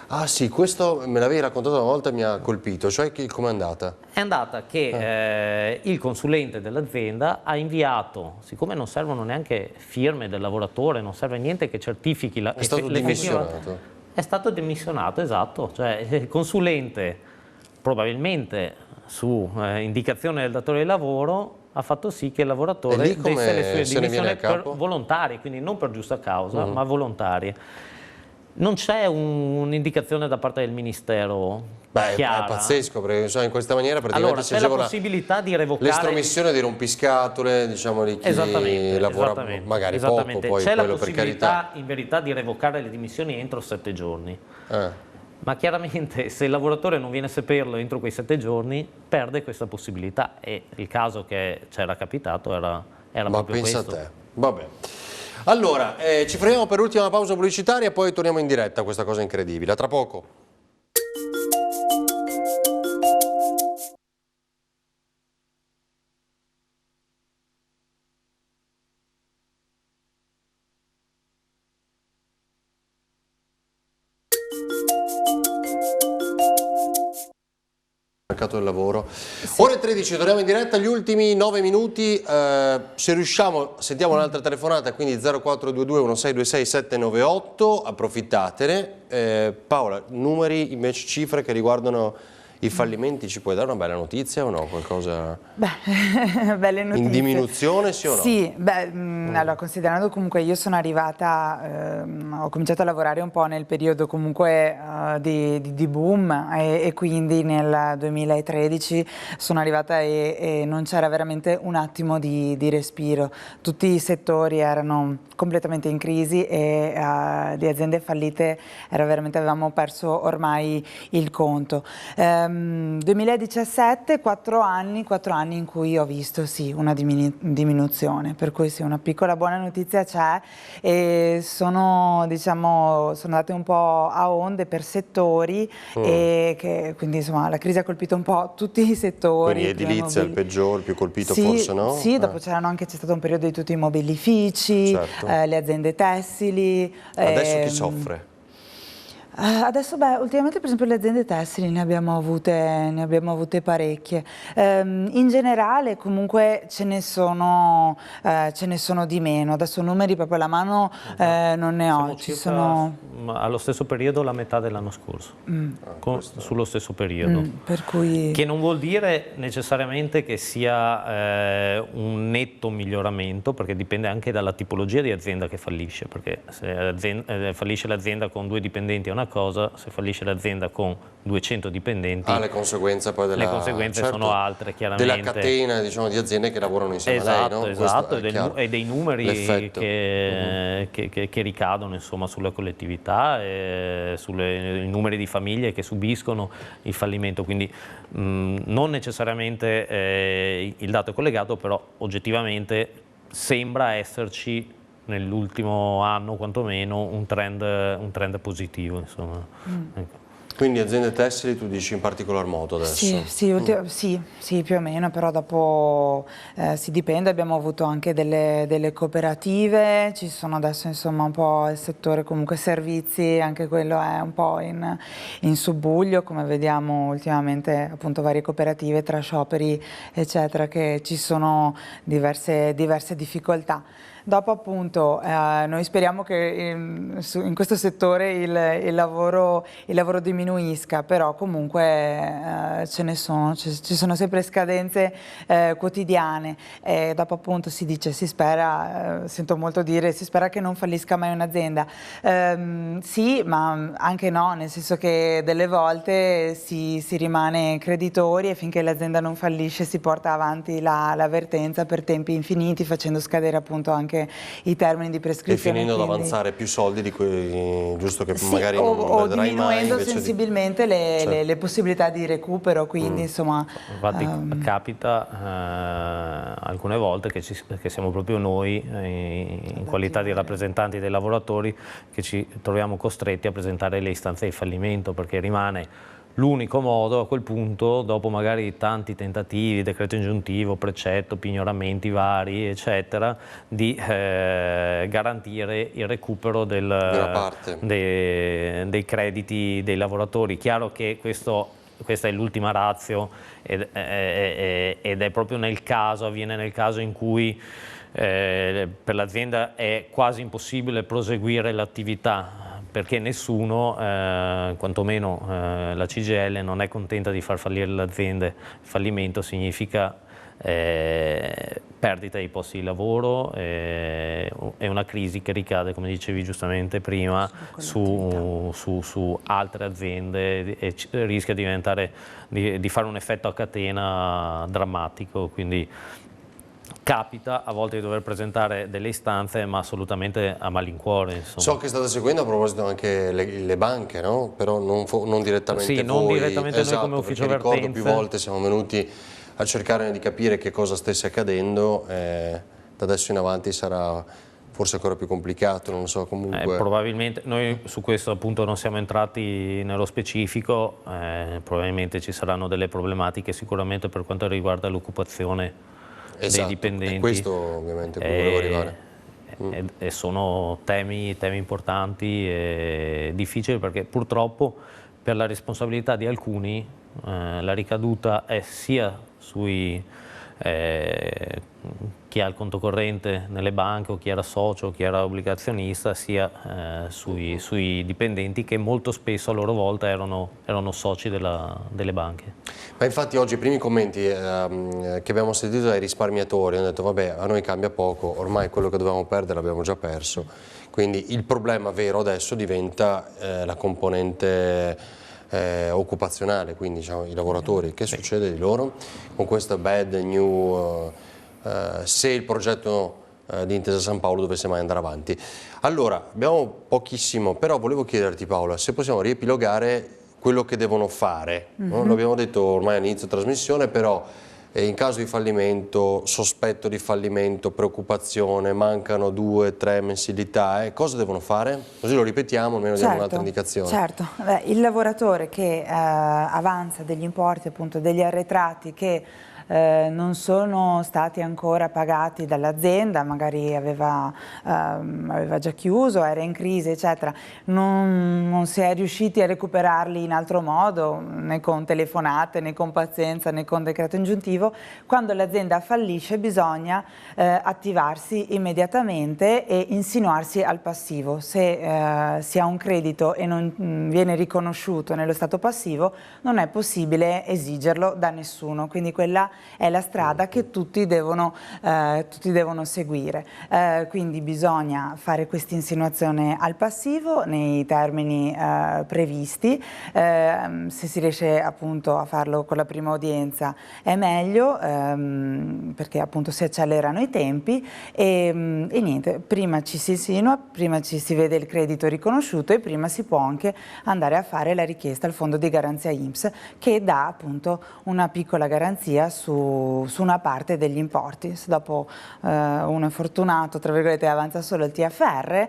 Ah sì, questo me l'avevi raccontato una volta e mi ha colpito, cioè com'è andata? È andata che il consulente dell'azienda ha inviato, siccome non servono neanche firme del lavoratore, non serve niente che certifichi È stato dimissionato? È stato dimissionato, esatto, cioè il consulente probabilmente su indicazione del datore di lavoro ha fatto sì che il lavoratore desse le sue dimissioni volontarie, quindi non per giusta causa, ma volontarie. Non c'è un'indicazione da parte del Ministero chiara. È pazzesco, perché in questa maniera praticamente c'è la possibilità di revocare l'estromissione di rompiscatole, diciamo, di chi lavora magari poco, poi c'è la per possibilità carità. in verità di revocare le dimissioni entro 7 giorni. Ma chiaramente se il lavoratore non viene a saperlo entro quei 7 giorni perde questa possibilità, e il caso che c'era capitato era proprio questo. Ma pensa a te, vabbè. Allora, ci fermiamo per l'ultima pausa pubblicitaria e poi torniamo in diretta a questa cosa incredibile. A tra poco. Mercato del lavoro. Ore 13, torniamo in diretta, gli ultimi 9 minuti, se riusciamo sentiamo un'altra telefonata, quindi 0422 1626 798, approfittatene. Paola, numeri, invece cifre che riguardano I fallimenti, ci puoi dare una bella notizia o no? Qualcosa Beh, belle notizie. in diminuzione, sì o no? Sì, allora considerando comunque io sono arrivata, ho cominciato a lavorare un po' nel periodo comunque di boom e quindi nel 2013 sono arrivata e non c'era veramente un attimo di respiro. Tutti i settori erano completamente in crisi e di aziende fallite avevamo perso ormai il conto. 2017, 4 anni in cui ho visto sì una diminuzione, per cui sì, una piccola buona notizia c'è e sono andate un po' a onde per settori e quindi insomma la crisi ha colpito un po' tutti i settori. Quindi edilizia è il peggior, più colpito sì, forse, no? Sì, dopo c'è stato un periodo di tutti i mobilifici, certo. Le aziende tessili. Adesso chi soffre? Adesso, ultimamente per esempio le aziende tessili ne abbiamo avute parecchie. In generale comunque ce ne sono di meno. Adesso numeri proprio alla mano non ne ho. Allo stesso periodo la metà dell'anno scorso, sullo stesso periodo. Per cui... Che non vuol dire necessariamente che sia un netto miglioramento, perché dipende anche dalla tipologia di azienda che fallisce, perché se fallisce l'azienda con 2 dipendenti è una cosa, se fallisce l'azienda con 200 dipendenti le conseguenze poi certo, sono altre, chiaramente. Della catena, diciamo, di aziende che lavorano insieme a lei, no? Esatto, e dei numeri che ricadono insomma sulla collettività, sui numeri di famiglie che subiscono il fallimento, quindi non necessariamente il dato è collegato, però oggettivamente sembra esserci nell'ultimo anno quantomeno un trend positivo, insomma. Ecco. Quindi aziende tessili tu dici in particolar modo adesso? Sì, più o meno, però dopo si dipende, abbiamo avuto anche delle cooperative, ci sono adesso insomma un po' il settore comunque servizi, anche quello è un po' in subbuglio, come vediamo ultimamente appunto varie cooperative tra scioperi eccetera, che ci sono diverse difficoltà. Dopo appunto noi speriamo che in questo settore il lavoro diminuisca, però comunque ci sono sempre scadenze quotidiane e dopo appunto si spera, sento molto dire, si spera che non fallisca mai un'azienda. Sì, ma anche no, nel senso che delle volte si rimane creditori e finché l'azienda non fallisce si porta avanti la vertenza per tempi infiniti, facendo scadere appunto anche i termini di prescrizione. E finendo ad avanzare più soldi di cui giusto che magari non vedrai mai. O diminuendo sensibilmente le possibilità di recupero, quindi insomma... Infatti capita alcune volte che siamo proprio noi, in qualità di rappresentanti dei lavoratori, che ci troviamo costretti a presentare le istanze di fallimento, perché rimane l'unico modo a quel punto, dopo magari tanti tentativi, decreto ingiuntivo, precetto, pignoramenti vari, eccetera, di garantire il recupero dei crediti dei lavoratori. Chiaro che questa è l'ultima ratio ed è proprio avviene nel caso in cui per l'azienda è quasi impossibile proseguire l'attività, perché nessuno, quantomeno la CGIL, non è contenta di far fallire le aziende. Fallimento significa perdita di posti di lavoro e una crisi che ricade, come dicevi giustamente prima, su altre aziende e rischia di fare un effetto a catena drammatico. Quindi capita a volte di dover presentare delle istanze, ma assolutamente a malincuore. Insomma. So che state seguendo a proposito anche le banche, no? Però non direttamente voi. Non direttamente noi come ufficio vertenze. Ricordo più volte siamo venuti a cercare di capire che cosa stesse accadendo, da adesso in avanti sarà forse ancora più complicato, non so, comunque... probabilmente, noi su questo appunto non siamo entrati nello specifico, probabilmente ci saranno delle problematiche sicuramente per quanto riguarda l'occupazione dei dipendenti. E questo ovviamente volevo arrivare. E sono temi importanti e difficili, perché purtroppo per la responsabilità di alcuni la ricaduta è sia sui chi ha il conto corrente nelle banche o chi era socio o chi era obbligazionista, sia sui dipendenti che molto spesso a loro volta erano soci delle banche. Ma infatti oggi i primi commenti che abbiamo sentito dai risparmiatori hanno detto vabbè, a noi cambia poco, ormai quello che dovevamo perdere l'abbiamo già perso, quindi il problema vero adesso diventa la componente occupazionale, quindi diciamo, i lavoratori. Che succede di loro con questa bad new se il progetto di Intesa San Paolo dovesse mai andare avanti? Allora, abbiamo pochissimo, però volevo chiederti Paola se possiamo riepilogare quello che devono fare, no? L'abbiamo detto ormai all'inizio trasmissione, però in caso di fallimento, sospetto di fallimento, preoccupazione, mancano 2-3 mensilità, cosa devono fare? Così lo ripetiamo, almeno diamo un'altra indicazione. Certo, il lavoratore che avanza degli importi, appunto degli arretrati che non sono stati ancora pagati dall'azienda, magari aveva già chiuso, era in crisi eccetera, non si è riusciti a recuperarli in altro modo, né con telefonate, né con pazienza, né con decreto ingiuntivo. Quando l'azienda fallisce bisogna attivarsi immediatamente e insinuarsi al passivo. Se si ha un credito e non viene riconosciuto nello stato passivo, non è possibile esigerlo da nessuno, quindi quella è la strada che tutti devono seguire. Quindi bisogna fare questa insinuazione al passivo nei termini previsti. Se si riesce appunto a farlo con la prima udienza è meglio, perché appunto si accelerano i tempi e niente, prima ci si insinua, prima ci si vede il credito riconosciuto e prima si può anche andare a fare la richiesta al fondo di garanzia INPS, che dà appunto una piccola garanzia su una parte degli importi. Se dopo uno è fortunato, tra virgolette, avanza solo il TFR,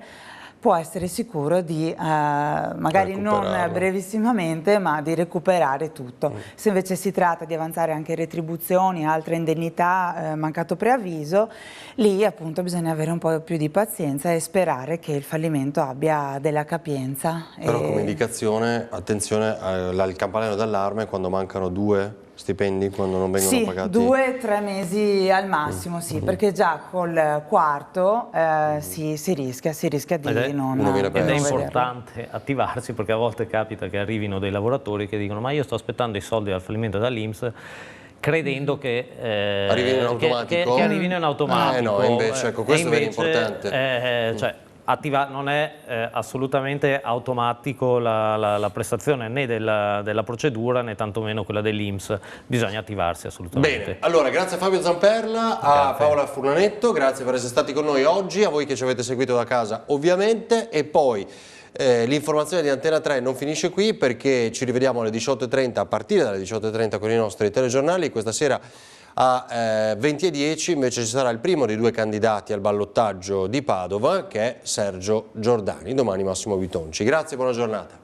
può essere sicuro di, magari non brevissimamente, ma di recuperare tutto. Se invece si tratta di avanzare anche retribuzioni, altre indennità, mancato preavviso, lì appunto bisogna avere un po' più di pazienza e sperare che il fallimento abbia della capienza. Però come indicazione, attenzione al campanello d'allarme quando mancano 2 stipendi, quando non vengono pagati? 2-3 mesi al massimo, sì, perché già col quarto si rischia di non ed è importante attivarsi, perché a volte capita che arrivino dei lavoratori che dicono ma io sto aspettando i soldi dal fallimento dall'INPS, credendo che arrivino in automatico. Che arrivino in automatico. No, invece, ecco, questo è importante. Non è assolutamente automatico la prestazione né della procedura né tantomeno quella dell'INPS, bisogna attivarsi assolutamente. Bene, allora grazie a Fabio Zamperla, a Paola Furlanetto, grazie per essere stati con noi oggi, a voi che ci avete seguito da casa ovviamente, e poi l'informazione di Antena 3 non finisce qui, perché ci rivediamo alle 18:30, a partire dalle 18:30 con i nostri telegiornali. Questa sera a 20:10 invece ci sarà il primo dei 2 candidati al ballottaggio di Padova, che è Sergio Giordani. Domani Massimo Bitonci. Grazie e buona giornata.